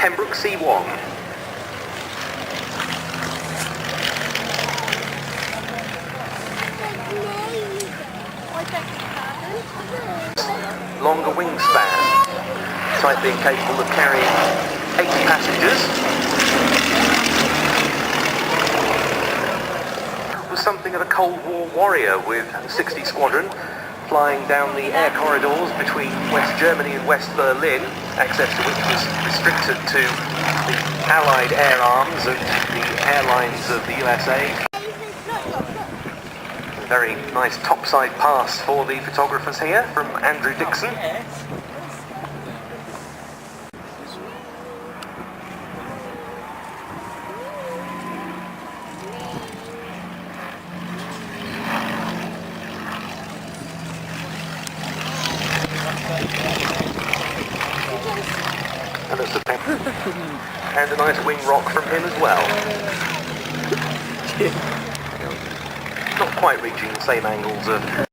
Pembroke C.1. Longer wingspan, type being capable of carrying 8 passengers. Was something of a Cold War warrior with 60 Squadron, flying down the air corridors between West Germany and West Berlin, access to which was restricted to the Allied air arms and the airlines of the USA. A very nice topside pass for the photographers here from Andrew Dixon. And that's the and a nice wing rock from him as well. Not quite reaching the same angles of